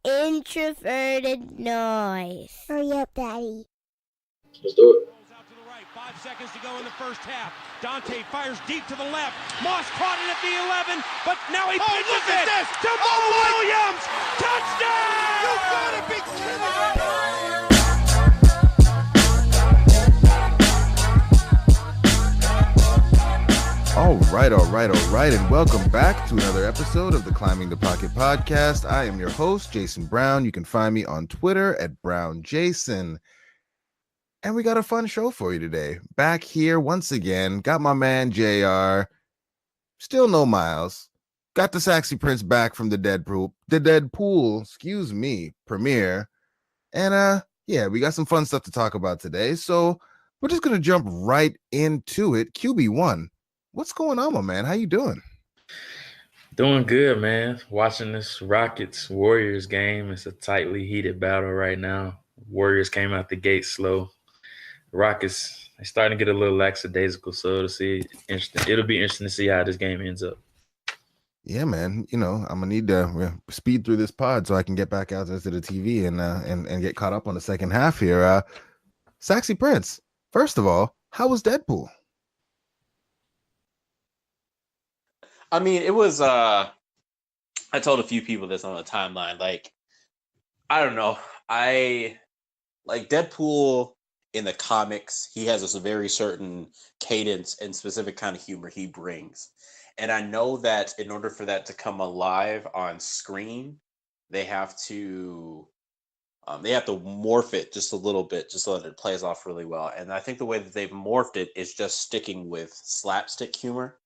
introverted noise. Hurry up, Daddy. Let's do it. 5 seconds to go in the first half. Dante fires deep to the left. Moss caught it at the 11, but now he pitches it to Mo Williams. Touchdown! You gotta be kidding All right, and welcome back to another episode of the Climbing the Pocket podcast. I am your host, Jason Brown. You can find me on Twitter at BrownJason. And we got a fun show for you today. Back here once again, got my man JR. Still no Miles. Got the Sexy Prince back from the Deadpool, premiere. And yeah, we got some fun stuff to talk about today. So we're just gonna jump right into it. QB1, what's going on, my man? How you doing? Doing good, man. Watching this Rockets-Warriors game. It's a tightly heated battle right now. Warriors came out the gate slow. Rockets, they're starting to get a little lackadaisical, so it'll be interesting to see how this game ends up. Yeah, man. You know, I'm gonna need to speed through this pod so I can get back out there to the TV and get caught up on the second half here. Sexy Prince, first of all, how was Deadpool? I mean, it was I told a few people this on the timeline. Like, I don't know. I like Deadpool in the comics. He has a very certain cadence and specific kind of humor he brings. And I know that in order for that to come alive on screen, they have to morph it just a little bit just so that it plays off really well. And I think the way that they've morphed it is just sticking with slapstick humor.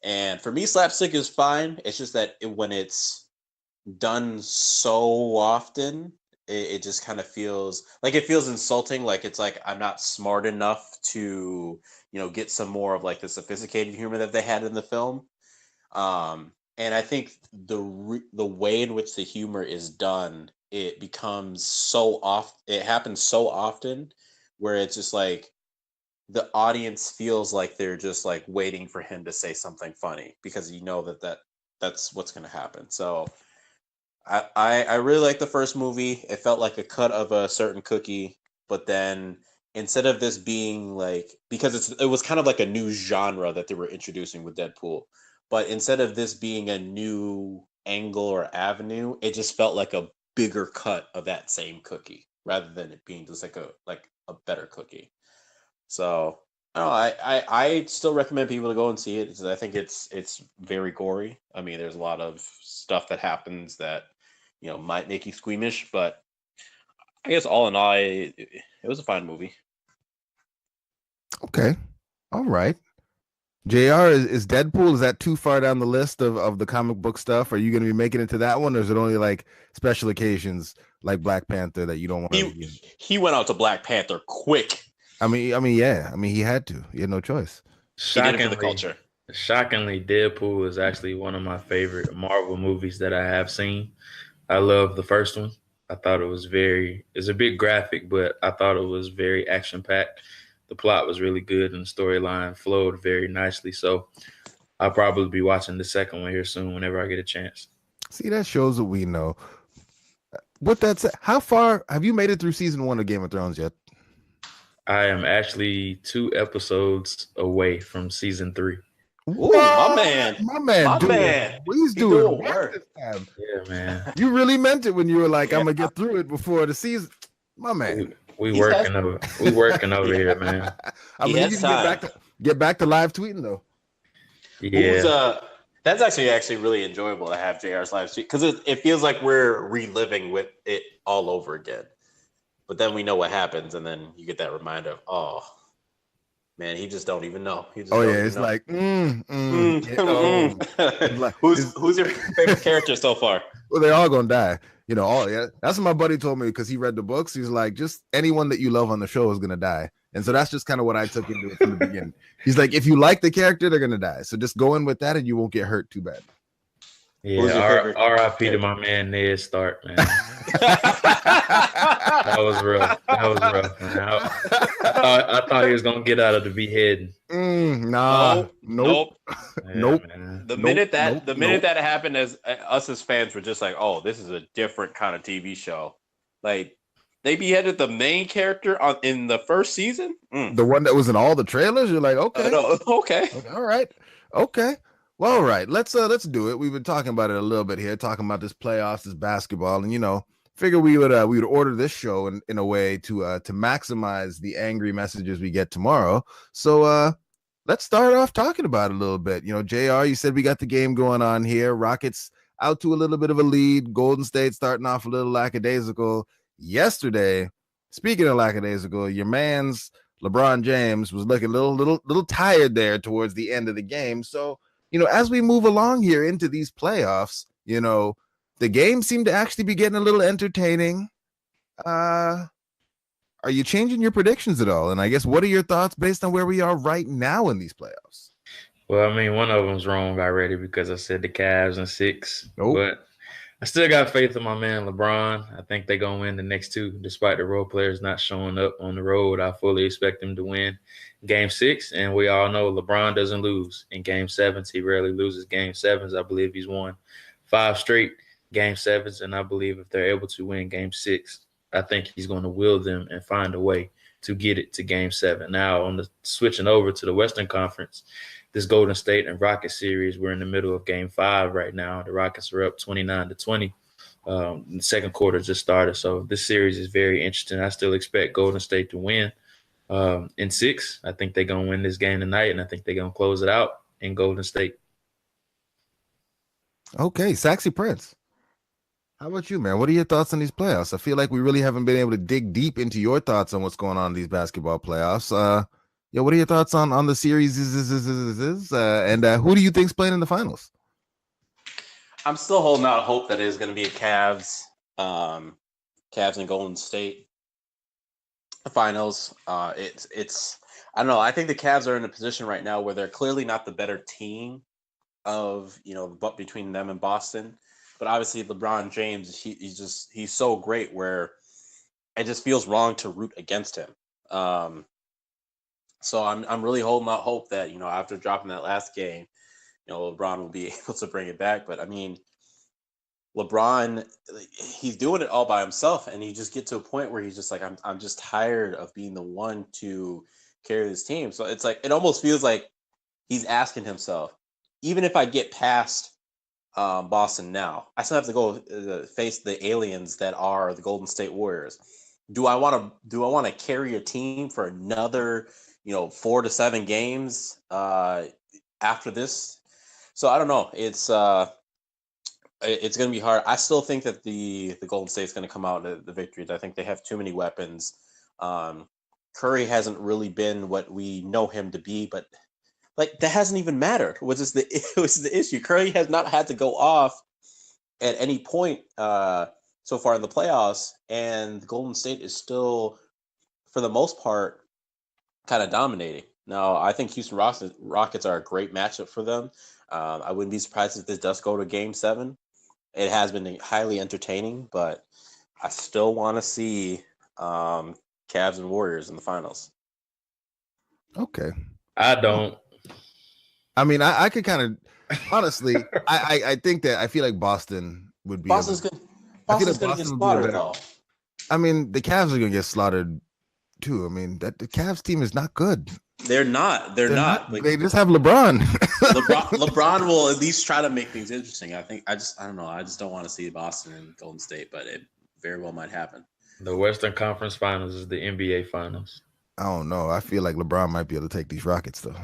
And for me, slapstick is fine. It's just that when it's done so often, it just kind of feels insulting. Like it's like I'm not smart enough to, get some more of like the sophisticated humor that they had in the film. And I think the way in which the humor is done, it becomes so off. It happens so often where it's just like the audience feels like they're just like waiting for him to say something funny because that's what's going to happen. So I really like the first movie. It felt like a cut of a certain cookie, but then instead of this being like, because it was kind of like a new genre that they were introducing with Deadpool, but instead of this being a new angle or avenue, it just felt like a bigger cut of that same cookie rather than it being just like a better cookie. So I still recommend people to go and see it because I think it's very gory. I mean, there's a lot of stuff that happens that might make you squeamish, but I guess all in all, it was a fine movie. Okay, all right. JR, is Deadpool, is that too far down the list of the comic book stuff? Are you going to be making it to that one, or is it only like special occasions like Black Panther that you don't want to? He went out to Black Panther quick. I mean, yeah. I mean, he had to. He had no choice. He did it for the culture. Shockingly, Deadpool is actually one of my favorite Marvel movies that I have seen. I love the first one. I thought it's a bit graphic, but I thought it was very action-packed. The plot was really good and the storyline flowed very nicely. So I'll probably be watching the second one here soon whenever I get a chance. See, that shows what we know. With that said, how far have you made it through season 1 of Game of Thrones yet? I am actually 2 episodes away from season 3. Ooh, my man. Please do it work this time. Yeah, man. You really meant it when you were like, I'm gonna get through it before the season. My man. We working over here, man. I mean, you can get back to live tweeting though. Yeah. That's actually really enjoyable to have JR's live tweet because it feels like we're reliving with it all over again. But then we know what happens, and then you get that reminder of, oh, man, he just don't even know. It's like, who's your favorite character so far? Well, they're all gonna die. That's what my buddy told me because he read the books. He's like, just anyone that you love on the show is gonna die, and so that's just kind of what I took into it from the beginning. He's like, if you like the character, they're gonna die. So just go in with that, and you won't get hurt too bad. Who's your Yeah, favorite R.I.P. to character? my man Ned Stark, man. That was rough. That was rough, man. I thought he was gonna get out of the beheading. Nah, nope, Yeah, nope, man. The nope, minute that nope, the minute nope. that happened, us as fans were just like, "Oh, this is a different kind of TV show." Like they beheaded the main character in the first season. The one that was in all the trailers. You're like, okay, No, okay. all right, okay. Well, all right. Let's do it. We've been talking about it a little bit here, talking about this playoffs, this basketball, and figure we would order this show in a way to maximize the angry messages we get tomorrow. So let's start off talking about it a little bit. JR, you said we got the game going on here. Rockets out to a little bit of a lead. Golden State starting off a little lackadaisical yesterday. Speaking of lackadaisical, your man's LeBron James was looking a little tired there towards the end of the game. So, as we move along here into these playoffs, the games seem to actually be getting a little entertaining. Are you changing your predictions at all? And I guess, what are your thoughts based on where we are right now in these playoffs? Well, I mean, one of them's wrong already because I said the Cavs in 6. Nope. But I still got faith in my man LeBron. I think they're going to win the next 2, despite the role players not showing up on the road. I fully expect them to win Game 6. And we all know LeBron doesn't lose in Game 7s. He rarely loses Game 7s. I believe he's won 5 straight Game 7s. And I believe if they're able to win Game 6, I think he's going to will them and find a way to get it to Game 7. Now, on the switching over to the Western Conference, this Golden State and Rockets series, we're in the middle of Game 5 right now. The Rockets are up 29-20. The second quarter just started, so this series is very interesting. I still expect Golden State to win in 6. I think they're going to win this game tonight, and I think they're going to close it out in Golden State. Okay, Saxy Prince. How about you, man? What are your thoughts on these playoffs? I feel like we really haven't been able to dig deep into your thoughts on what's going on in these basketball playoffs. What are your thoughts on the series? And who do you think's playing in the finals? I'm still holding out hope that it is going to be a Cavs and Golden State finals. It's I don't know. I think the Cavs are in a position right now where they're clearly not the better team of between them and Boston. But obviously, LeBron James, he's so great where it just feels wrong to root against him. So I'm really holding out hope that after dropping that last game, LeBron will be able to bring it back. But I mean, LeBron, he's doing it all by himself, and you just get to a point where he's just like, I'm just tired of being the one to carry this team. So it's like it almost feels like he's asking himself, even if I get past Boston now, I still have to go face the aliens that are the Golden State Warriors. Do I want to carry a team for another 4 to 7 games after this? So I don't know. It's going to be hard. I still think that the Golden State's going to come out the victories. I think they have too many weapons. Curry hasn't really been what we know him to be, but like that hasn't even mattered. Which is the issue. Curry has not had to go off at any point so far in the playoffs, and Golden State is still, for the most part, kind of dominating. Now, I think Houston Rockets are a great matchup for them. I wouldn't be surprised if this does go to Game 7. It has been highly entertaining, but I still want to see Cavs and Warriors in the finals. Okay. I don't. I mean, I could kind of, honestly, I think that I feel like Boston would be. Boston's going to get slaughtered, though. I mean, the Cavs are going to get slaughtered, too. I mean, the Cavs team is not good. They're not. They're not. They just have LeBron. LeBron will at least try to make things interesting. I don't know. I just don't want to see Boston and Golden State, but it very well might happen. The Western Conference Finals is the NBA Finals. I don't know. I feel like LeBron might be able to take these Rockets, though.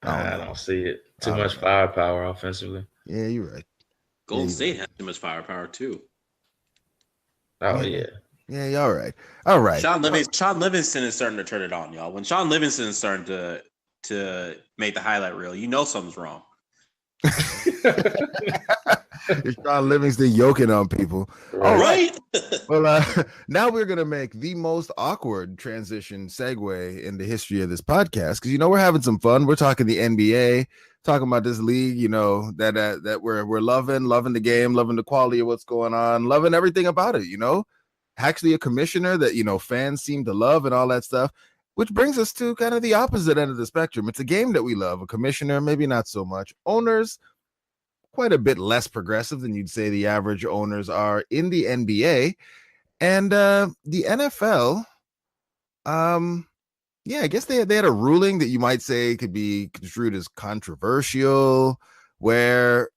I don't see it. Too much firepower offensively. Yeah, you're right. Golden State has too much firepower, too. Oh, yeah. Yeah, all right. All right. Sean Livingston is starting to turn it on, y'all. When Sean Livingston is starting to make the highlight reel, something's wrong. Sean Livingston yoking on people. All right. Well, now we're going to make the most awkward transition segue in the history of this podcast because, we're having some fun. We're talking the NBA. talking about this league, that we're loving the game, loving the quality of what's going on, loving everything about it, actually a commissioner that, fans seem to love and all that stuff, which brings us to kind of the opposite end of the spectrum. It's a game that we love, a commissioner, maybe not so much. Owners, quite a bit less progressive than you'd say the average owners are in the NBA. And the NFL, yeah, I guess they had a ruling that you might say could be construed as controversial, where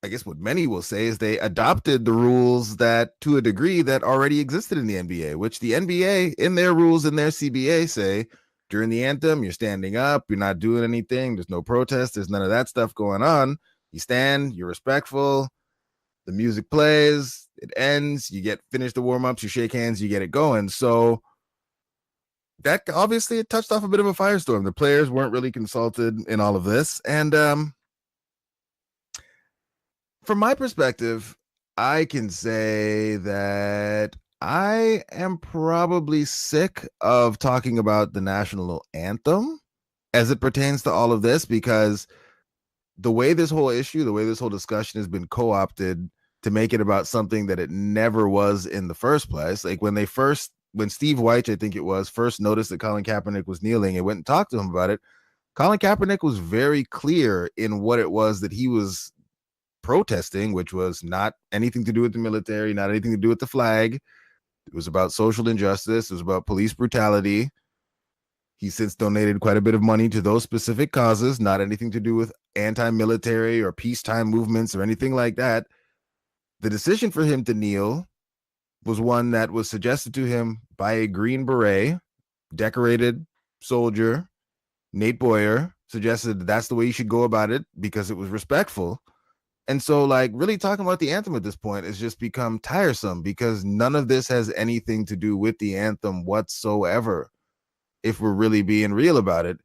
I guess what many will say is they adopted the rules that, to a degree, that already existed in the NBA, which the NBA, in their rules, in their CBA, say during the anthem, you're standing up, you're not doing anything, there's no protest, there's none of that stuff going on. You stand, you're respectful, the music plays, it ends, you finish the warm-ups, you shake hands, you get it going. So that obviously it touched off a bit of a firestorm. The players weren't really consulted in all of this. And from my perspective, I can say that I am probably sick of talking about the national anthem as it pertains to all of this, because the way this whole discussion has been co-opted to make it about something that it never was in the first place. Like when Steve Wyche, I think it was, first noticed that Colin Kaepernick was kneeling and went and talked to him about it, Colin Kaepernick was very clear in what it was that he was protesting, which was not anything to do with the military, not anything to do with the flag. It was about social injustice. It was about police brutality. He's since donated quite a bit of money to those specific causes, not anything to do with anti-military or peacetime movements or anything like that. The decision for him to kneel was one that was suggested to him by a Green Beret, decorated soldier. Nate Boyer suggested that's the way you should go about it because it was respectful. And so, like, really talking about the anthem at this point has just become tiresome because none of this has anything to do with the anthem whatsoever. If we're really being real about it,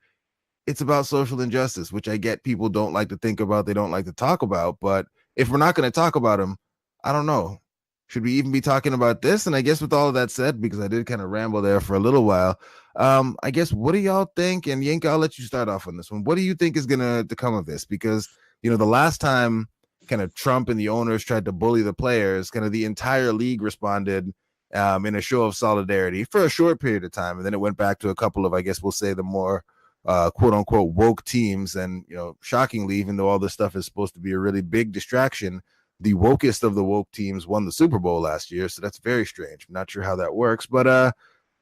it's about social injustice, which I get people don't like to think about, they don't like to talk about. But if we're not going to talk about them, I don't know. Should we even be talking about this? And I guess with all of that said, because I did kind of ramble there for a little while, I guess, what do y'all think? And Yank, I'll let you start off on this one. What do you think is going to come of this? Because, the last time kind of Trump and the owners tried to bully the players, kind of the entire league responded in a show of solidarity for a short period of time. And then it went back to a couple of, I guess we'll say, the more quote unquote woke teams. And, shockingly, even though all this stuff is supposed to be a really big distraction, the wokest of the woke teams won the Super Bowl last year. So that's very strange. I'm not sure how that works, but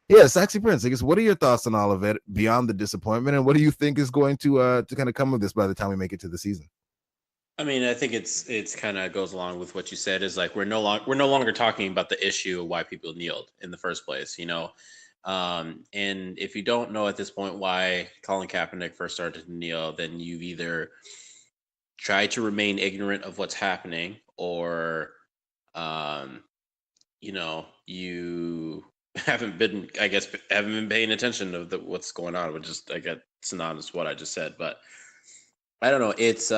yeah, Saxy Prince, I guess, what are your thoughts on all of it beyond the disappointment? And what do you think is going to kind of come of this by the time we make it to the season? I mean, I think it's kind of goes along with what you said, is like we're no longer talking about the issue of why people kneeled in the first place, and if you don't know at this point why Colin Kaepernick first started to kneel, then you've either tried to remain ignorant of what's happening, or you haven't been paying attention to what's going on, which is, I get synonymous with what I just said. But I don't know, it's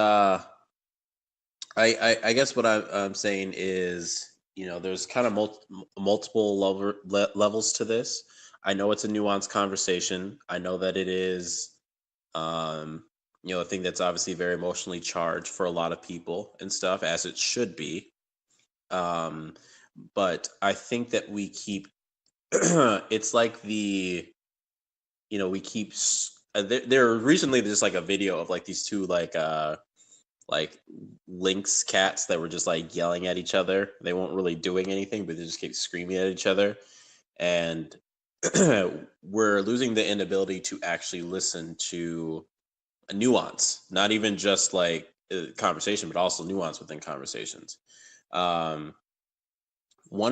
I guess what I'm saying is, there's kind of multiple levels to this. I know it's a nuanced conversation. I know that it is, a thing that's obviously very emotionally charged for a lot of people and stuff, as it should be. But I think that we keep, it's like we keep, there recently there's like a video of like these two like lynx cats that were just like yelling at each other. They weren't really doing anything, but they just keep screaming at each other. And we're losing the inability to actually listen to a nuance, not even just like conversation, but also nuance within conversations. One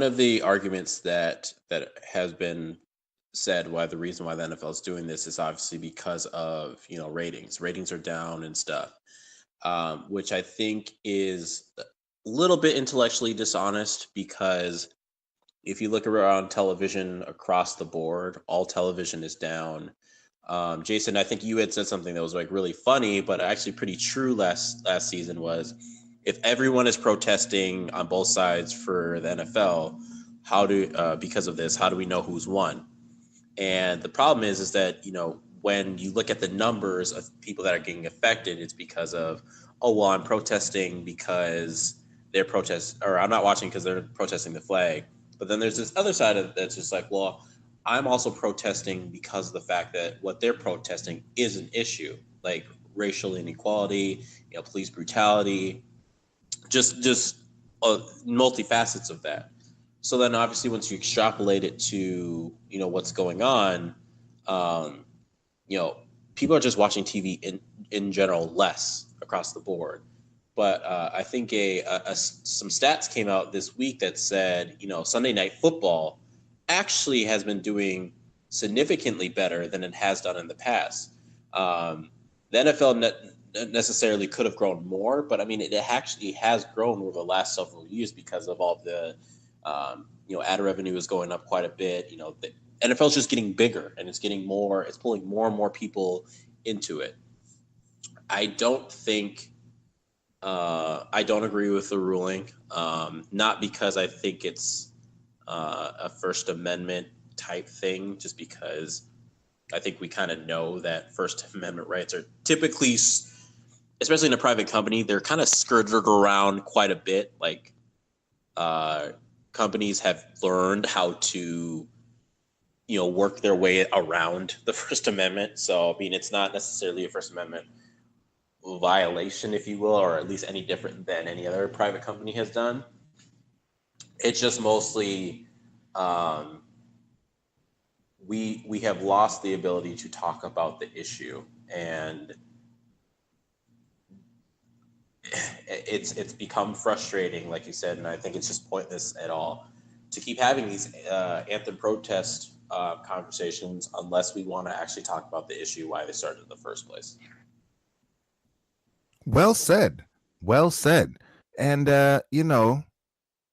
of the arguments that has been said why the reason why the NFL is doing this is obviously because of ratings are down and stuff. Which I think is a little bit intellectually dishonest, because if you look around television across the board, all television is down. Jason, I think you had said something that was like really funny, but actually pretty true last season, was if everyone is protesting on both sides for the NFL, because of this, how do we know who's won? And the problem is that, when you look at the numbers of people that are getting affected, it's because of, oh, well, I'm protesting because I'm not watching because they're protesting the flag. But then there's this other side of it that's just like, well, I'm also protesting because of the fact that what they're protesting is an issue, like racial inequality, police brutality, just multifacets of that. So then obviously once you extrapolate it to, what's going on, people are just watching TV in general less across the board. But I think some stats came out this week that said, Sunday Night Football actually has been doing significantly better than it has done in the past. The NFL necessarily could have grown more, but I mean, it actually has grown over the last several years because of all the, ad revenue is going up quite a bit. The NFL is just getting bigger and it's pulling more and more people into it. I don't agree with the ruling, not because I think it's a First Amendment type thing, just because I think we kind of know that First Amendment rights are typically, especially in a private company, they're kind of skirted around quite a bit. Like companies have learned how to, work their way around the First Amendment. So, I mean, it's not necessarily a First Amendment violation, if you will, or at least any different than any other private company has done. It's just mostly we have lost the ability to talk about the issue, and it's become frustrating, like you said, and I think it's just pointless at all to keep having these anthem protest conversations unless we want to actually talk about the issue, why they started in the first place. Well said. Well said. And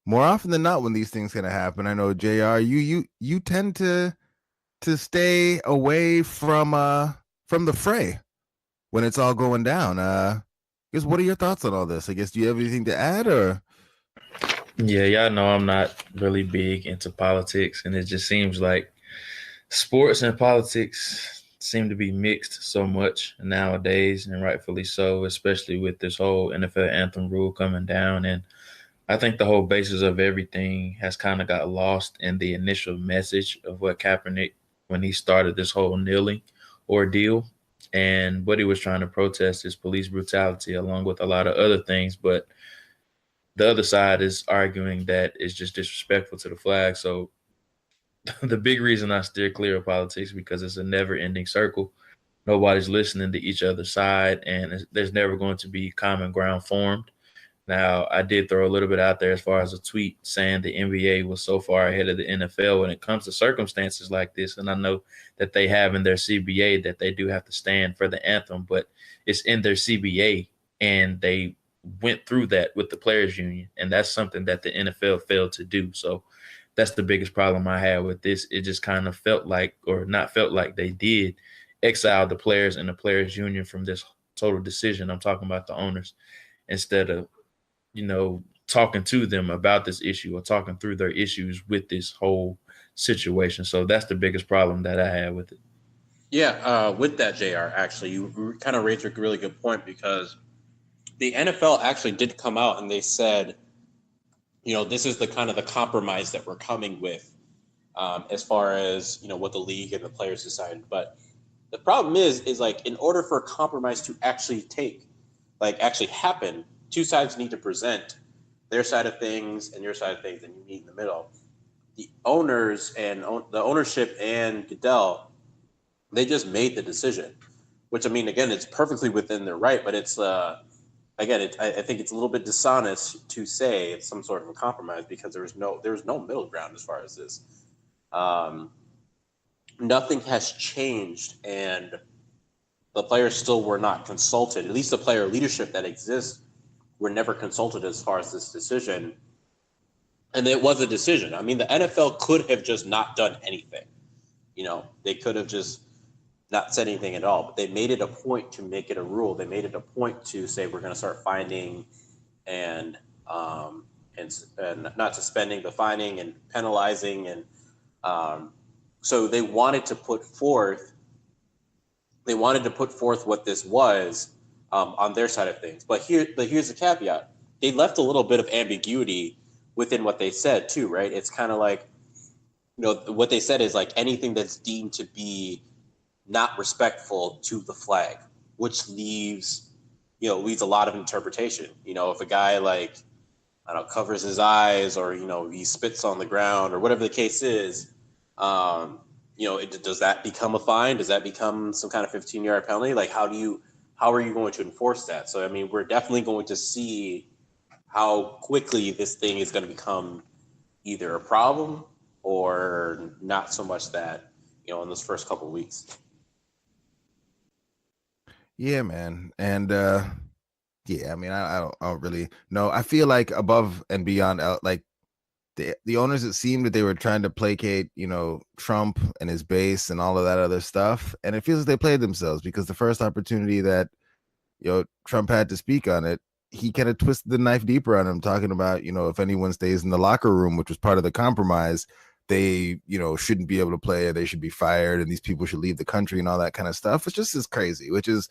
more often than not, when these things gonna happen, I know JR, you tend to stay away from the fray when it's all going down. I guess, what are your thoughts on all this? I guess, do you have anything to add, or? Yeah, y'all know I'm not really big into politics, and it just seems like sports and politics seem to be mixed so much nowadays, and rightfully so, especially with this whole NFL Anthem Rule coming down. And I think the whole basis of everything has kind of got lost in the initial message of what Kaepernick, when he started this whole kneeling ordeal, and what he was trying to protest is police brutality, along with a lot of other things. But the other side is arguing that it's just disrespectful to the flag. So the big reason I steer clear of politics, because it's a never-ending circle. Nobody's listening to each other's side, and there's never going to be common ground formed. Now, I did throw a little bit out there as far as a tweet saying the NBA was so far ahead of the NFL when it comes to circumstances like this. And I know that they have in their CBA that they do have to stand for the anthem, but it's in their CBA, and they went through that with the players union. And that's something that the NFL failed to do. So that's the biggest problem I had with this. It just kind of felt like, or not felt like, they did exile the players and the players union from this total decision. I'm talking about the owners, instead of, talking to them about this issue or talking through their issues with this whole situation. So that's the biggest problem that I had with it. Yeah, with that, JR, actually, you kind of raised a really good point, because the NFL actually did come out and they said, this is the kind of the compromise that we're coming with, as far as, what the league and the players decided. But the problem is like, in order for a compromise to actually happen, two sides need to present their side of things and your side of things, and you meet in the middle. The owners and the ownership and Goodell, they just made the decision, which, I mean, again, it's perfectly within their right, but it's, I think it's a little bit dishonest to say it's some sort of a compromise, because there was no middle ground as far as this. Nothing has changed, and the players still were not consulted. At least the player leadership that exists were never consulted as far as this decision. And it was a decision. I mean, the NFL could have just not done anything. They could have just not said anything at all, but they made it a point to make it a rule. They made it a point to say, we're going to start finding and not suspending, but fining and penalizing. And so they wanted to put forth they wanted to put forth what this was on their side of things. But here's the caveat: they left a little bit of ambiguity within what they said too, right? It's kind of like, what they said is like anything that's deemed to be not respectful to the flag, which leaves a lot of interpretation. If a guy like, I don't know, covers his eyes, or he spits on the ground, or whatever the case is, does that become a fine? Does that become some kind of 15-yard penalty? Like, how are you going to enforce that? So I mean, we're definitely going to see how quickly this thing is going to become either a problem or not so much that in those first couple of weeks. Yeah, man. And yeah, I mean, I don't really know. I feel like above and beyond, like the owners, it seemed that they were trying to placate, Trump and his base and all of that other stuff. And it feels like they played themselves, because the first opportunity that, Trump had to speak on it, he kind of twisted the knife deeper on him, talking about, if anyone stays in the locker room, which was part of the compromise, they, shouldn't be able to play, or they should be fired, and these people should leave the country and all that kind of stuff. It's just as crazy, which is,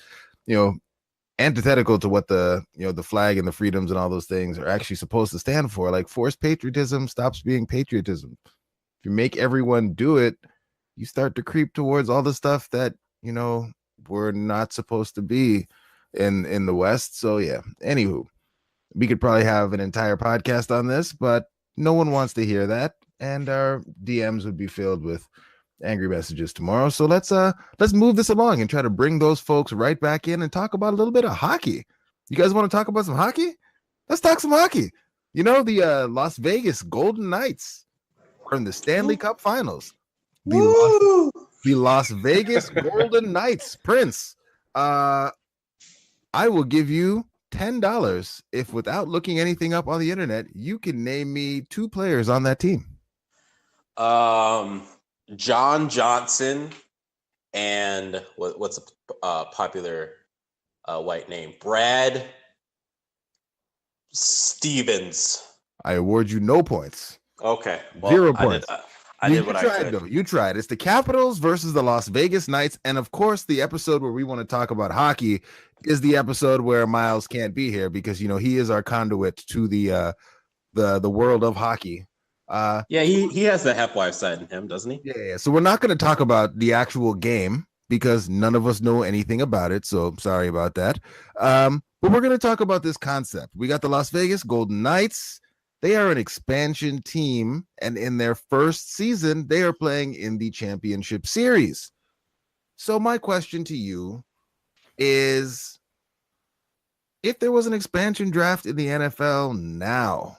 antithetical to what the the flag and the freedoms and all those things are actually supposed to stand for. Like, forced patriotism stops being patriotism. If you make everyone do it, you start to creep towards all the stuff that we're not supposed to be in the West. So yeah, anywho, we could probably have an entire podcast on this, but no one wants to hear that, and our DMs would be filled with angry messages tomorrow. So let's move this along and try to bring those folks right back in and talk about a little bit of hockey. You guys want to talk about some hockey? Let's talk some hockey. The Las Vegas Golden Knights are in the Stanley Cup Finals. The Las Vegas Golden Knights. Prince, I will give you $10 if, without looking anything up on the internet, you can name me 2 players on that team. John Johnson and what's a popular white name? Brad Stevens. I award you no points. Okay. Well, 0 points. I did what I tried, could. though. You tried. It's the Capitals versus the Las Vegas Knights. And of course, the episode where we want to talk about hockey is the episode where Miles can't be here, because he is our conduit to the world of hockey. Yeah, he has the Hepwife side in him, doesn't he? Yeah. So we're not going to talk about the actual game, because none of us know anything about it. So sorry about that. But we're going to talk about this concept. We got the Las Vegas Golden Knights. They are an expansion team, and in their first season, they are playing in the championship series. So my question to you is, if there was an expansion draft in the NFL now,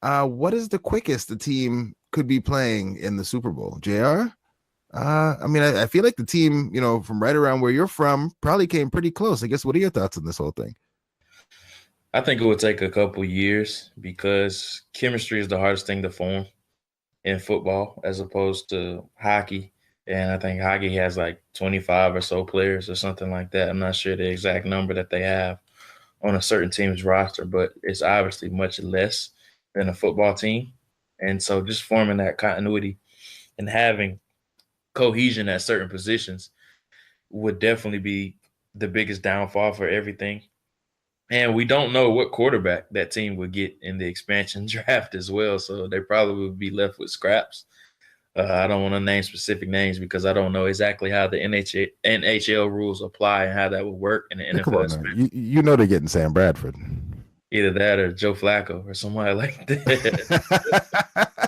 what is the quickest the team could be playing in the Super Bowl? JR? I mean, I feel like the team, from right around where you're from, probably came pretty close. I guess, what are your thoughts on this whole thing? I think it would take a couple years, because chemistry is the hardest thing to form in football as opposed to hockey. And I think hockey has like 25 or so players or something like that. I'm not sure the exact number that they have on a certain team's roster, but it's obviously much less than a football team. And so just forming that continuity and having cohesion at certain positions would definitely be the biggest downfall for everything. And we don't know what quarterback that team would get in the expansion draft as well. So they probably would be left with scraps. I don't want to name specific names, because I don't know exactly how the NHL rules apply and how that would work in the NFL. Come on, you know they're getting Sam Bradford. Either that or Joe Flacco or somebody like that.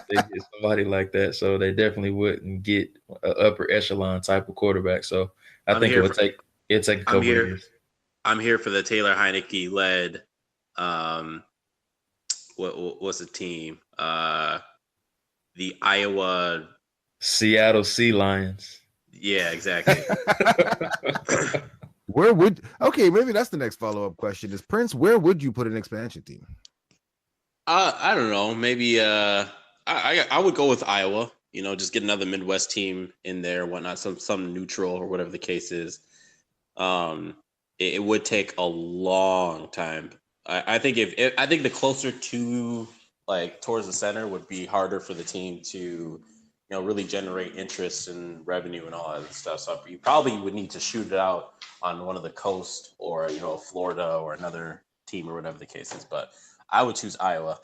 They get somebody like that. So they definitely wouldn't get an upper echelon type of quarterback. So I think it'd take a couple of years. I'm here for the Taylor Heineke led. What's the team? The Iowa Seattle Sea Lions. Yeah, exactly. Maybe that's the next follow-up question is, Prince, where would you put an expansion team? I don't know. Maybe I would go with Iowa. Just get another Midwest team in there, whatnot, some neutral or whatever the case is. It would take a long time. I think I think the closer to, like, towards the center would be harder for the team to, really generate interest and revenue and all that stuff. So you probably would need to shoot it out on one of the coast or, Florida or another team or whatever the case is. But I would choose Iowa.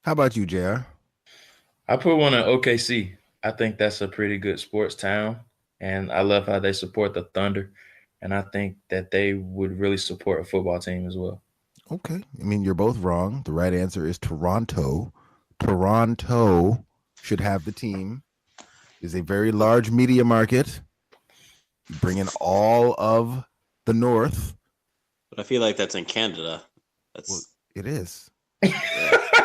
How about you, JR? I put one in OKC. I think that's a pretty good sports town, and I love how they support the Thunder, and I think that they would really support a football team as well. Okay. I mean, you're both wrong. The right answer is Toronto. Toronto should have the team. Is a very large media market. You bring in all of the North. But I feel like that's in Canada. Well, it is. Yeah.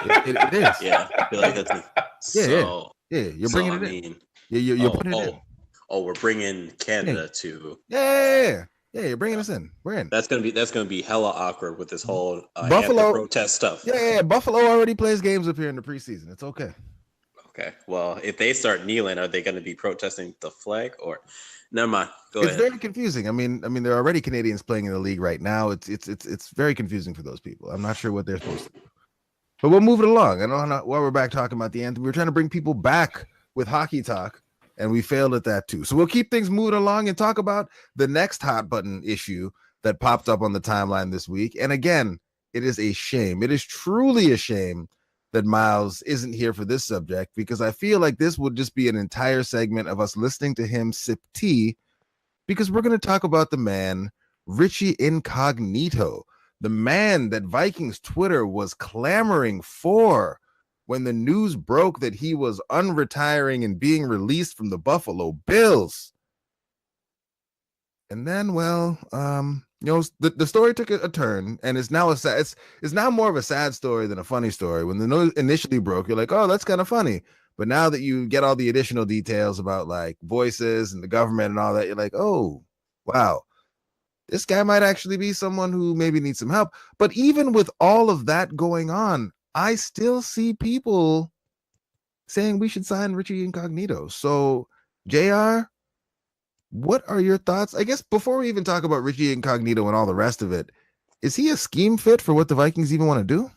It is. Yeah, I feel like that's Yeah. You're bringing it in. You're putting it in. Oh, we're bringing Canada to. Yeah, you're bringing us in. We're in. That's gonna be hella awkward with this whole Buffalo protest stuff. Yeah. Buffalo already plays games up here in the preseason. It's okay. Okay. Well, if they start kneeling, are they going to be protesting the flag or? Never mind. Go ahead. It's very confusing. I mean, there are already Canadians playing in the league right now. It's very confusing for those people. I'm not sure what they're supposed to do. But we'll move it along. I don't know why we're back talking about the anthem. We were trying to bring people back with hockey talk, and we failed at that too. So we'll keep things moving along and talk about the next hot button issue that popped up on the timeline this week. And again, it is a shame. It is truly a shame that Miles isn't here for this subject, because I feel like this would just be an entire segment of us listening to him sip tea, because we're going to talk about the man, Richie Incognito, the man that Vikings Twitter was clamoring for when the news broke that he was unretiring and being released from the Buffalo Bills. And then, the story took a turn, and it's now it's now more of a sad story than a funny story. When the news initially broke, you're like, oh, that's kind of funny. But now that you get all the additional details about like voices and the government and all that, you're like, oh, wow, this guy might actually be someone who maybe needs some help. But even with all of that going on, I still see people saying we should sign Richie Incognito. So, JR, what are your thoughts? I guess before we even talk about Richie Incognito and all the rest of it, is he a scheme fit for what the Vikings even want to do?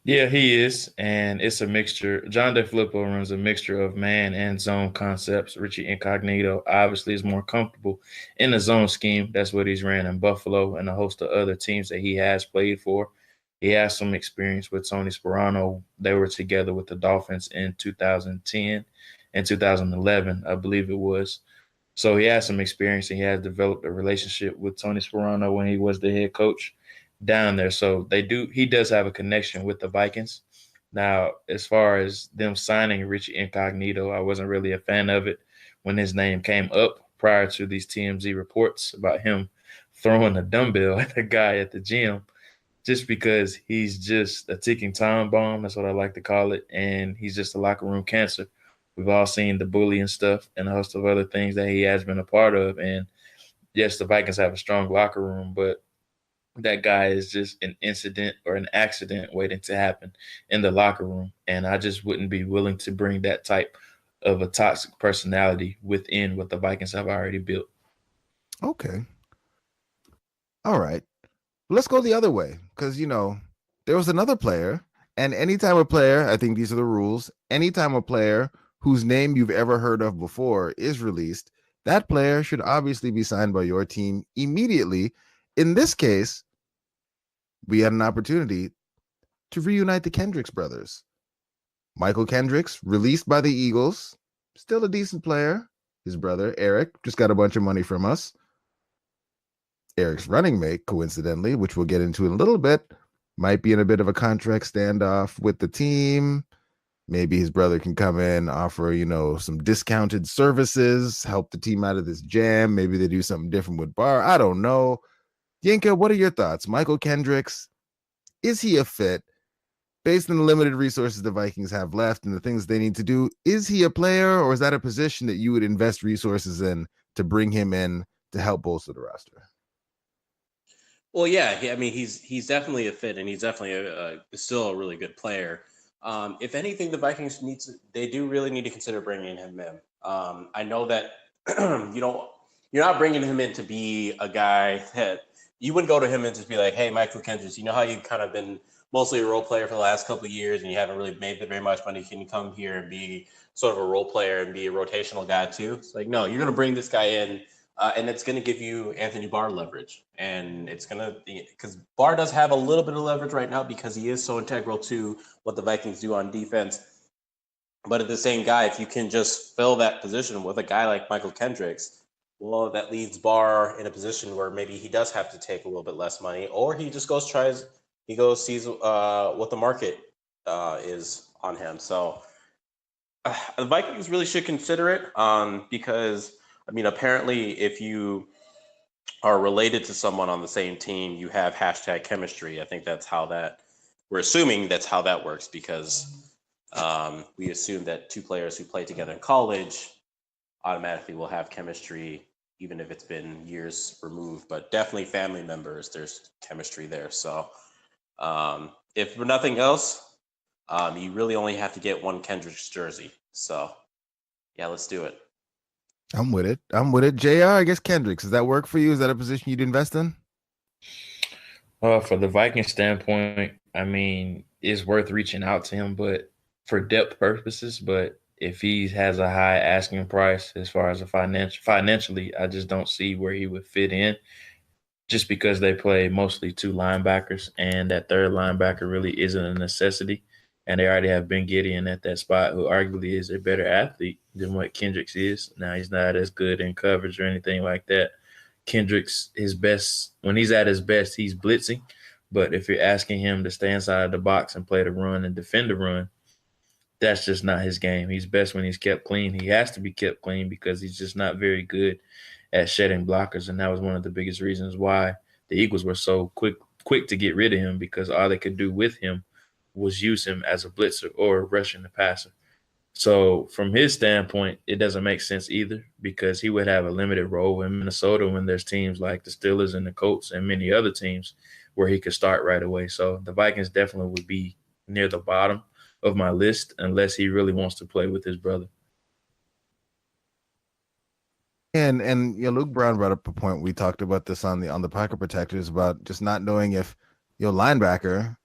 Yeah, he is. And it's a mixture. John DeFilippo runs a mixture of man and zone concepts. Richie Incognito obviously is more comfortable in the zone scheme. That's what he's ran in Buffalo and a host of other teams that he has played for. He has some experience with Tony Sparano. They were together with the Dolphins in 2010 and 2011, I believe it was. So he has some experience, and he has developed a relationship with Tony Sparano when he was the head coach down there. So he does have a connection with the Vikings. Now, as far as them signing Richie Incognito, I wasn't really a fan of it when his name came up prior to these TMZ reports about him throwing a dumbbell at the guy at the gym, just because he's just a ticking time bomb. That's what I like to call it. And he's just a locker room cancer. We've all seen the bullying stuff and a host of other things that he has been a part of. And yes, the Vikings have a strong locker room, but that guy is just an incident or an accident waiting to happen in the locker room. And I just wouldn't be willing to bring that type of a toxic personality within what the Vikings have already built. Okay. All right. Let's go the other way, because, there was another player, and anytime a player, I think these are the rules, anytime a player whose name you've ever heard of before is released, that player should obviously be signed by your team immediately. In this case, we had an opportunity to reunite the Kendricks brothers. Michael Kendricks, released by the Eagles, still a decent player. His brother, Eric, just got a bunch of money from us. Eric's running mate, coincidentally, which we'll get into in a little bit, might be in a bit of a contract standoff with the team. Maybe his brother can come in, offer, some discounted services, help the team out of this jam. Maybe they do something different with Barr. I don't know. Yinka, what are your thoughts? Michael Kendricks, is he a fit? Based on the limited resources the Vikings have left and the things they need to do, is he a player, or is that a position that you would invest resources in to bring him in to help bolster the roster? Well, yeah, he's definitely a fit, and he's definitely still a really good player. If anything, the Vikings they do really need to consider bringing him in. I know that you're not bringing him in to be a guy that you wouldn't go to him and just be like, hey, Michael Kendricks, you know how you've kind of been mostly a role player for the last couple of years and you haven't really made very much money, can you come here and be sort of a role player and be a rotational guy too? It's like, no, you're going to bring this guy in and it's going to give you Anthony Barr leverage. And it's going to, because Barr does have a little bit of leverage right now because he is so integral to what the Vikings do on defense. But at the same guy, if you can just fill that position with a guy like Michael Kendricks, well, that leaves Barr in a position where maybe he does have to take a little bit less money, or he just sees what the market is on him. So the Vikings really should consider it because, I mean, apparently if you are related to someone on the same team, you have hashtag chemistry. I think we're assuming that's how that works because we assume that two players who play together in college automatically will have chemistry, even if it's been years removed, but definitely family members, there's chemistry there. So if for nothing else, you really only have to get one Kendricks jersey. So yeah, let's do it. I'm with it. JR, I guess Kendricks, does that work for you? Is that a position you'd invest in? For the Viking standpoint, I mean, it's worth reaching out to him, but for depth purposes. But if he has a high asking price as far as financially, I just don't see where he would fit in. Just because they play mostly two linebackers, and that third linebacker really isn't a necessity. And they already have Ben Gideon at that spot, who arguably is a better athlete than what Kendricks is. Now, he's not as good in coverage or anything like that. Kendricks, when he's at his best, he's blitzing. But if you're asking him to stay inside the box and play the run and defend the run, that's just not his game. He's best when he's kept clean. He has to be kept clean because he's just not very good at shedding blockers. And that was one of the biggest reasons why the Eagles were so quick to get rid of him, because all they could do with him was use him as a blitzer or rushing the passer. So from his standpoint, it doesn't make sense either, because he would have a limited role in Minnesota when there's teams like the Steelers and the Colts and many other teams where he could start right away. So the Vikings definitely would be near the bottom of my list unless he really wants to play with his brother. And Luke Brown brought up a point. We talked about this on the pocket protectors about just not knowing if linebacker,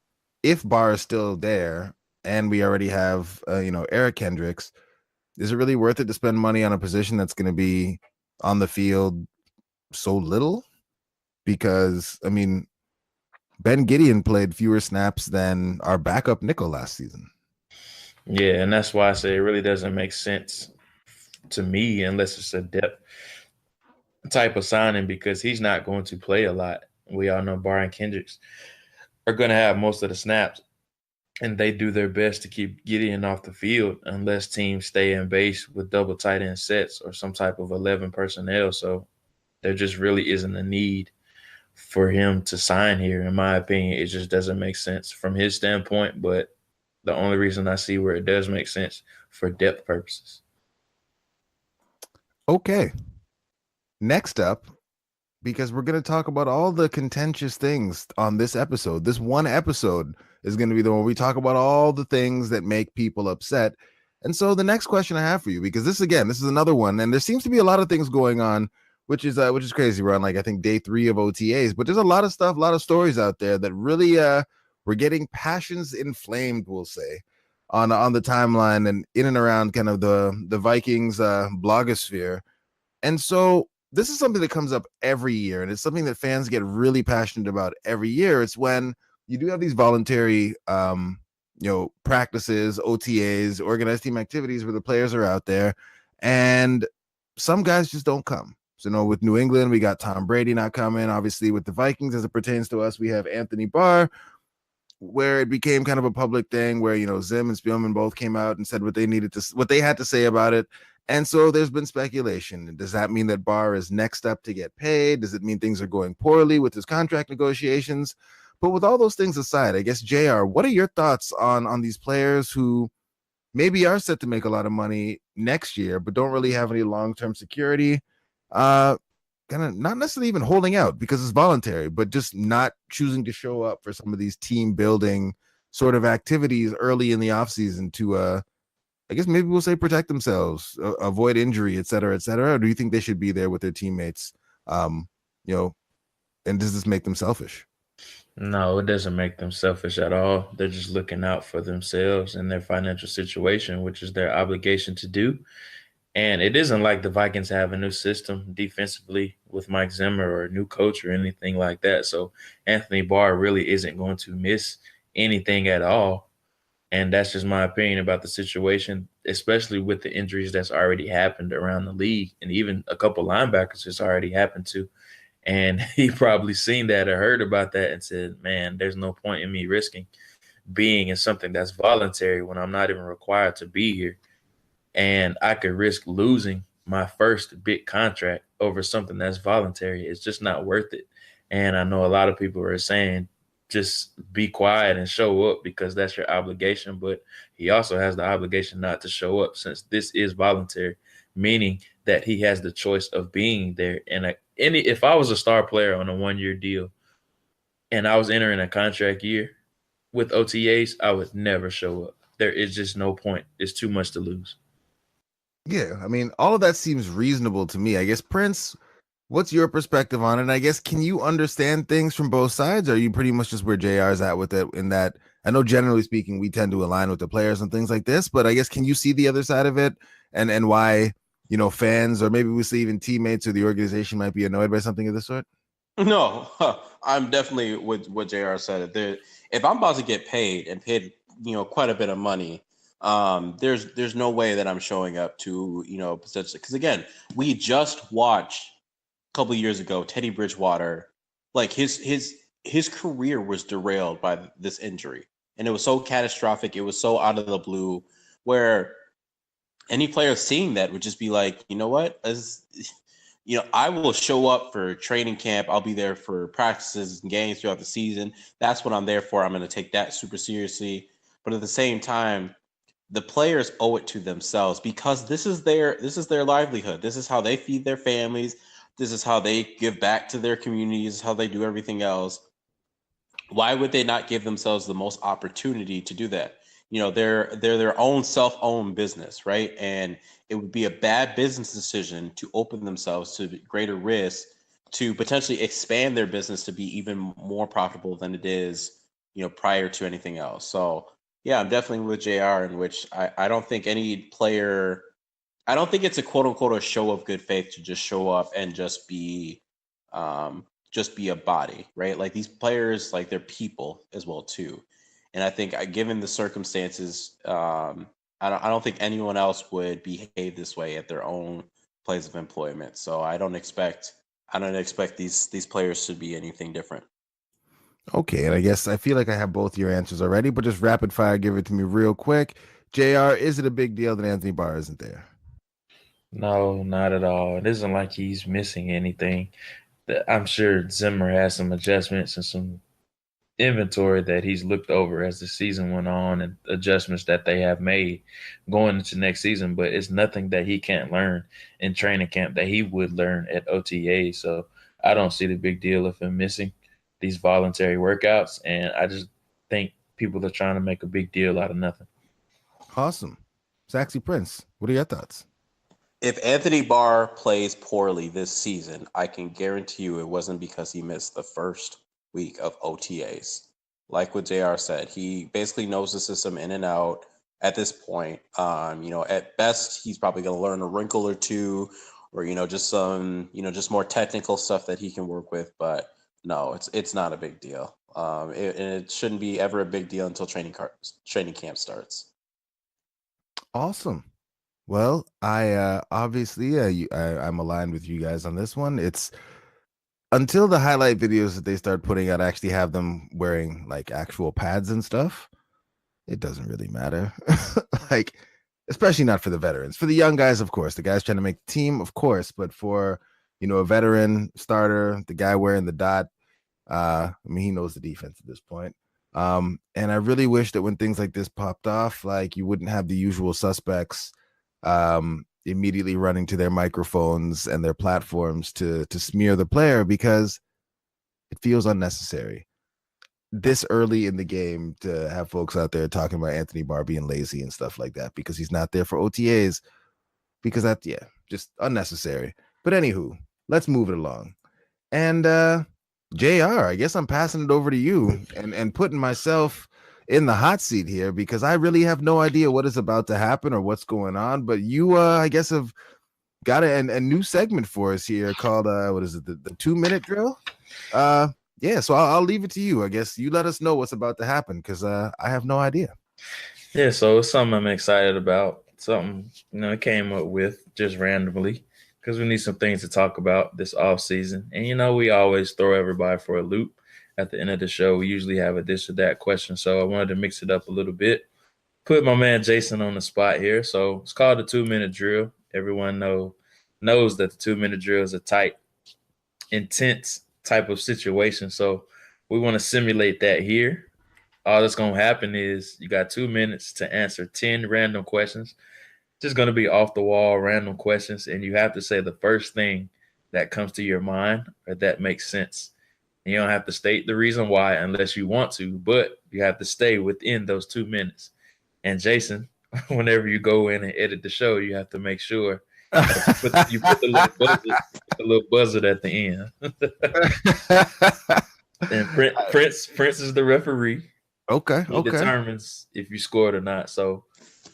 if Barr is still there, and we already have Eric Kendricks, is it really worth it to spend money on a position that's going to be on the field so little? Because I mean, Ben Gideon played fewer snaps than our backup nickel last season. Yeah, and that's why I say it really doesn't make sense to me unless it's a depth type of signing, because he's not going to play a lot. We all know Barr and Kendricks are going to have most of the snaps, and they do their best to keep Gideon off the field unless teams stay in base with double tight end sets or some type of 11 personnel. So there just really isn't a need for him to sign here. In my opinion, it just doesn't make sense from his standpoint, but the only reason I see where it does make sense for depth purposes. Okay. Next up, because we're going to talk about all the contentious things on this episode. This one episode is going to be the one we talk about all the things that make people upset. And so the next question I have for you, because this is another one, and there seems to be a lot of things going on, which is crazy. We're on I think day 3 of OTAs, but there's a lot of stuff, a lot of stories out there that really we're getting passions inflamed, we'll say, on the timeline and in and around kind of the Vikings blogosphere. And so this is something that comes up every year, and it's something that fans get really passionate about every year. It's when you do have these voluntary practices, OTAs, organized team activities where the players are out there, and some guys just don't come. So, with New England, we got Tom Brady not coming. Obviously, with the Vikings, as it pertains to us, we have Anthony Barr, where it became kind of a public thing where, Zim and Spielman both came out and said what they had to say about it. And so there's been speculation. Does that mean that Barr is next up to get paid? Does it mean things are going poorly with his contract negotiations? But with all those things aside, I guess, JR, what are your thoughts on these players who maybe are set to make a lot of money next year, but don't really have any long-term security? Kind of not necessarily even holding out because it's voluntary, but just not choosing to show up for some of these team building sort of activities early in the offseason to, I guess maybe we'll say protect themselves, avoid injury, et cetera, et cetera. Or do you think they should be there with their teammates? And does this make them selfish? No, it doesn't make them selfish at all. They're just looking out for themselves and their financial situation, which is their obligation to do. And it isn't like the Vikings have a new system defensively with Mike Zimmer or a new coach or anything like that. So Anthony Barr really isn't going to miss anything at all. And that's just my opinion about the situation, especially with the injuries that's already happened around the league. And even a couple linebackers it's already happened to. And he probably seen that or heard about that and said, man, there's no point in me risking being in something that's voluntary when I'm not even required to be here. And I could risk losing my first big contract over something that's voluntary. It's just not worth it. And I know a lot of people are saying, just be quiet and show up because that's your obligation. But he also has the obligation not to show up since this is voluntary, meaning that he has the choice of being there. And if I was a star player on a 1-year deal and I was entering a contract year with OTAs, I would never show up. There is just no point. It's too much to lose. Yeah, I mean, all of that seems reasonable to me. I guess, Prince, what's your perspective on it? And I guess, can you understand things from both sides? Or are you pretty much just where JR is at with it, in that I know generally speaking, we tend to align with the players and things like this, but I guess, can you see the other side of it and why, fans or maybe we see even teammates or the organization might be annoyed by something of this sort? No, I'm definitely with what JR said. If I'm about to get paid and paid, quite a bit of money, there's no way that I'm showing up to, potentially, because again, we just watched a couple of years ago Teddy Bridgewater, like his career was derailed by this injury, and it was so catastrophic. It was so out of the blue, where any player seeing that would just be like, you know what, I will show up for training camp. I'll be there for practices and games throughout the season. That's what I'm there for. I'm going to take that super seriously. But at the same time, the players owe it to themselves because this is their livelihood. This is how they feed their families. This is how they give back to their communities, how they do everything else. Why would they not give themselves the most opportunity to do that? They're their own self-owned business, right? And it would be a bad business decision to open themselves to greater risk to potentially expand their business to be even more profitable than it is, prior to anything else. So yeah, I'm definitely with JR, in which I don't think any player, I don't think it's a quote unquote a show of good faith to just show up and just be a body, right? Like these players, like they're people as well too. And I think, given the circumstances, I don't think anyone else would behave this way at their own place of employment. So I don't expect these players to be anything different. Okay, and I guess I feel like I have both your answers already, but just rapid fire, give it to me real quick. JR, is it a big deal that Anthony Barr isn't there? No, not at all. It isn't like he's missing anything. I'm sure Zimmer has some adjustments and some inventory that he's looked over as the season went on and adjustments that they have made going into next season, but it's nothing that he can't learn in training camp that he would learn at OTA. So I don't see the big deal of him missing these voluntary workouts. And I just think people are trying to make a big deal out of nothing. Awesome. Saxy Prince, what are your thoughts? If Anthony Barr plays poorly this season, I can guarantee you it wasn't because he missed the first week of OTAs. Like what JR said, he basically knows the system in and out at this point. At best, he's probably going to learn a wrinkle or two, or just some just more technical stuff that he can work with. But no, it's not a big deal. It shouldn't be ever a big deal until training camp starts. Awesome. Well, I obviously I'm aligned with you guys on this one. It's until the highlight videos that they start putting out actually have them wearing like actual pads and stuff. It doesn't really matter. Like, especially not for the veterans. For the young guys, of course, the guys trying to make the team, of course, but for a veteran starter, the guy wearing the dot, he knows the defense at this point. And I really wish that when things like this popped off, like you wouldn't have the usual suspects immediately running to their microphones and their platforms to smear the player, because it feels unnecessary this early in the game to have folks out there talking about Anthony Barr being lazy and stuff like that because he's not there for OTAs, because just unnecessary. But anywho, let's move it along. And JR, I guess I'm passing it over to you and putting myself in the hot seat here because I really have no idea what is about to happen or what's going on. But you, I guess, have got a new segment for us here called what is it, the 2-minute drill? Yeah, so I'll leave it to you. I guess you let us know what's about to happen because I have no idea. Yeah, so it's something I'm excited about. Something I came up with just randomly because we need some things to talk about this off season. And we always throw everybody for a loop at the end of the show. We usually have a this or that question, so I wanted to mix it up a little bit. Put my man Jason on the spot here. So it's called the 2-minute drill. Everyone knows that the 2-minute drill is a tight, intense type of situation. So we want to simulate that here. All that's going to happen is you got 2 minutes to answer 10 random questions. Just going to be off the wall random questions. And you have to say the first thing that comes to your mind or that makes sense. And you don't have to state the reason why unless you want to, but you have to stay within those 2 minutes. And Jason, whenever you go in and edit the show, you have to make sure you put the little buzzer at the end. And Prince is the referee. Okay. He determines if you scored or not. So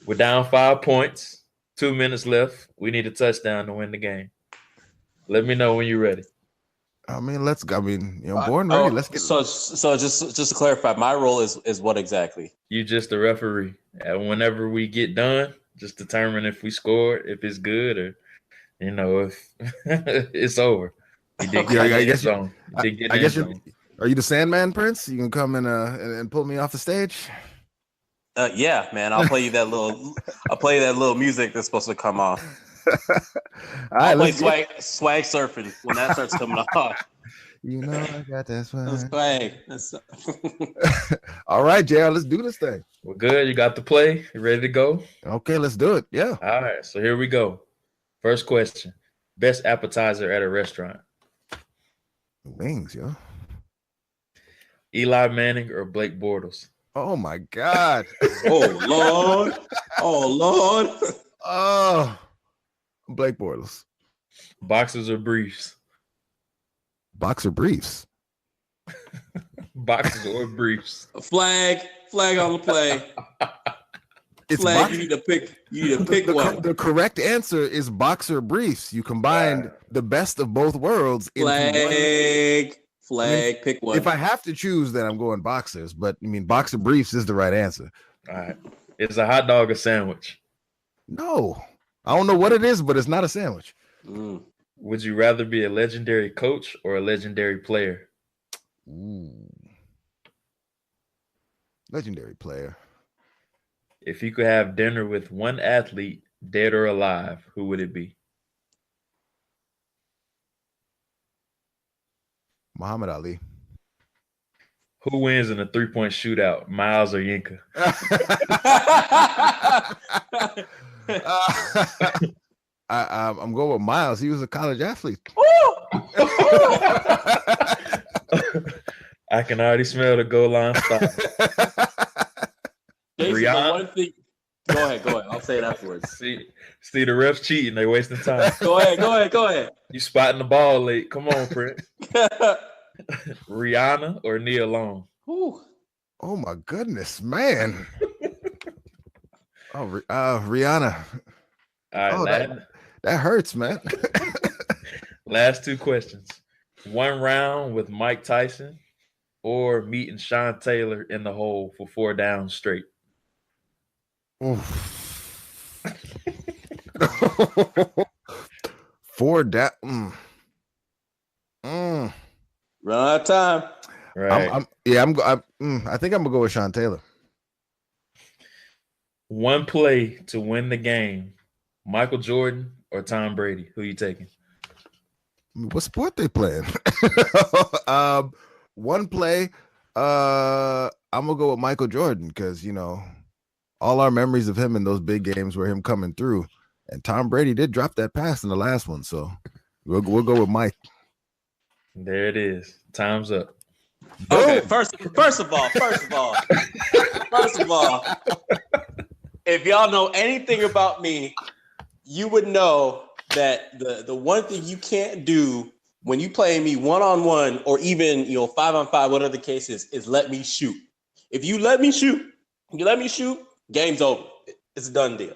we're down 5 points, 2 minutes left. We need a touchdown to win the game. Let me know when you're ready. I mean, born ready. Let's get. So just to clarify, my role is what exactly? You just the referee. And whenever we get done, just determine if we scored, if it's good, or if it's over. You did get I guess zone. Are you the Sandman, Prince? You can come in and pull me off the stage. Yeah, man. I'll play you that little music that's supposed to come on. I'll play swag surfing when that starts coming off. I got that swag. All right, JR, let's do this thing. We're good. You got the play. You ready to go? Okay, let's do it. Yeah. All right. So here we go. First question. Best appetizer at a restaurant? Wings, yo. Eli Manning or Blake Bortles? Oh my God. Oh Lord. Oh, Blake Bortles. Boxers or briefs? Boxer briefs. Boxers or briefs? Flag on the play. It's flag. You need to pick one. The correct answer is boxer briefs. You combined the best of both worlds. Flag, pick one. If I have to choose, then I'm going boxers. But boxer briefs is the right answer. All right. Is a hot dog a sandwich? No. I don't know what it is, but it's not a sandwich. Would you rather be a legendary coach or a legendary player? Ooh. Legendary player. If you could have dinner with one athlete, dead or alive, who would it be? Muhammad Ali. Who wins in a 3-point shootout, Miles or Yinka? I'm going with Miles. He was a college athlete. I can already smell the goal line stop. Jason, go ahead. I'll say it afterwards. See the refs cheating. They're wasting time. Go ahead. You spotting the ball late. Come on, Prince. Rihanna or Nia Long? Ooh. Oh my goodness, man. Rihanna. All right, that hurts, man. Last 2 questions. 1 round with Mike Tyson or meeting Sean Taylor in the hole for 4 downs straight? Oof. 4 down. Run out of time. Right. I think I'm gonna go with Sean Taylor. 1 play to win the game. Michael Jordan or Tom Brady? Who you taking? What sport they playing? 1 play. I'm gonna go with Michael Jordan because all our memories of him in those big games were him coming through, and Tom Brady did drop that pass in the last one, so we'll go with Mike. There it is. Time's up. Okay, first of all, if y'all know anything about me, you would know that the one thing you can't do when you play me 1-on-1 or even 5-on-5, whatever the case is let me shoot. If you let me shoot, game's over. It's a done deal.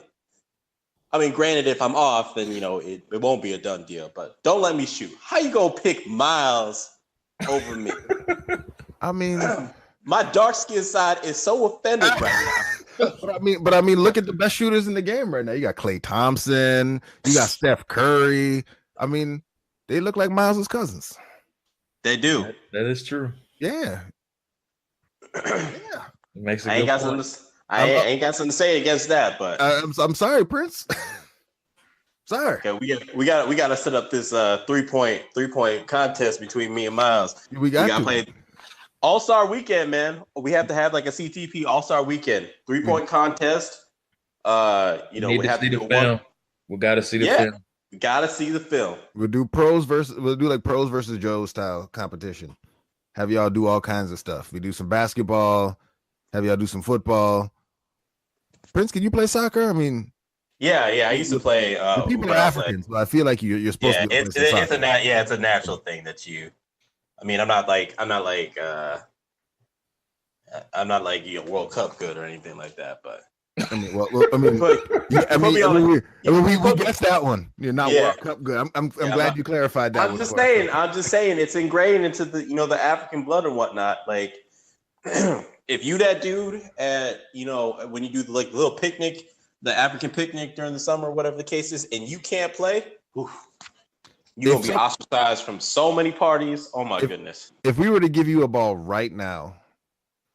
I mean, granted, if I'm off, then it won't be a done deal. But don't let me shoot. How you gonna pick Miles over me? I mean, my dark skin side is so offended right now. but I mean, look at the best shooters in the game right now. You got Klay Thompson, you got Steph Curry. I mean, they look like Miles' cousins. They do. That is true. Yeah. It makes a I ain't got something to say against that, but I'm sorry, Prince. Sorry. Okay, we got to set up this three point contest between me and Miles. We got to play All-Star Weekend, man. We have to have like a CTP All-Star Weekend 3-point contest. We have to see the film. We got to see the film. We got to see the film. We'll do pros versus Joe style competition. Have y'all do all kinds of stuff. We do some basketball. Have y'all do some football. Prince, can you play soccer? I mean, yeah. I used to play. People are Africans, but I feel like you're supposed to. It's a natural thing that you. I mean, I'm not like World Cup good or anything like that, but. I mean, we guessed that one. You're not World Cup good. I'm glad you clarified that. I'm just saying it's ingrained into the the African blood and whatnot. Like, if you that dude at when you do the little picnic, the African picnic during the summer, whatever the case is, and you can't play, you're gonna be ostracized from so many parties. Oh my goodness! If we were to give you a ball right now,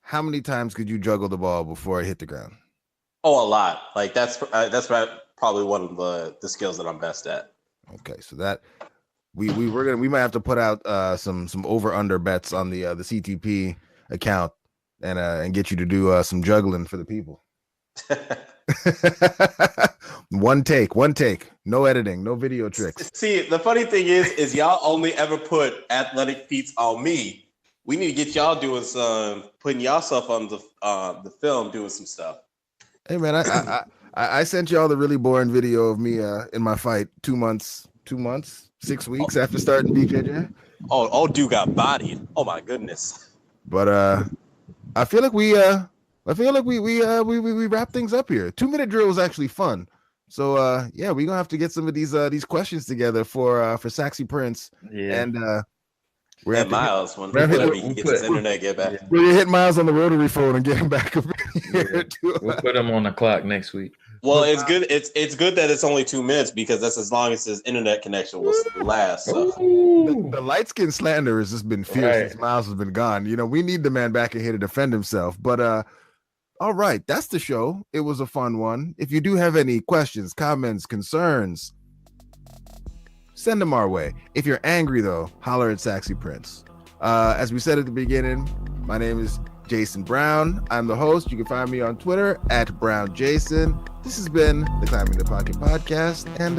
how many times could you juggle the ball before it hit the ground? Oh, a lot. Like that's probably one of the skills that I'm best at. Okay, so that we might have to put out some over under bets on the CTP account and get you to do some juggling for the people. One take, no editing, no video tricks. See, the funny thing is y'all only ever put athletic feats on me. We need to get y'all doing putting yourself on the film, doing some stuff. Hey man, I sent y'all the really boring video of me in my fight 2 months, 6 weeks after starting BJJ. Oh, dude got bodied. Oh my goodness. But I feel like we wrap things up here. 2-minute drill was actually fun. So we're gonna have to get some of these questions together for Saxy Prince. Yeah. And we're at Miles when he gets his internet get back. We're gonna hit Miles on the rotary phone and get him back up here. We'll put him on the clock next week. Well, it's good. It's good that it's only 2 minutes because that's as long as his internet connection will last. So. The light skin slander has just been fierce since Miles has been gone. We need the man back in here to defend himself. But all right, that's the show. It was a fun one. If you do have any questions, comments, concerns, send them our way. If you're angry, though, holler at Saxy Prince. As we said at the beginning, my name is Jason Brown. I'm the host. You can find me on Twitter at BrownJason. This has been the Climbing the Pocket podcast. And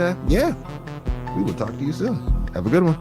we will talk to you soon. Have a good one.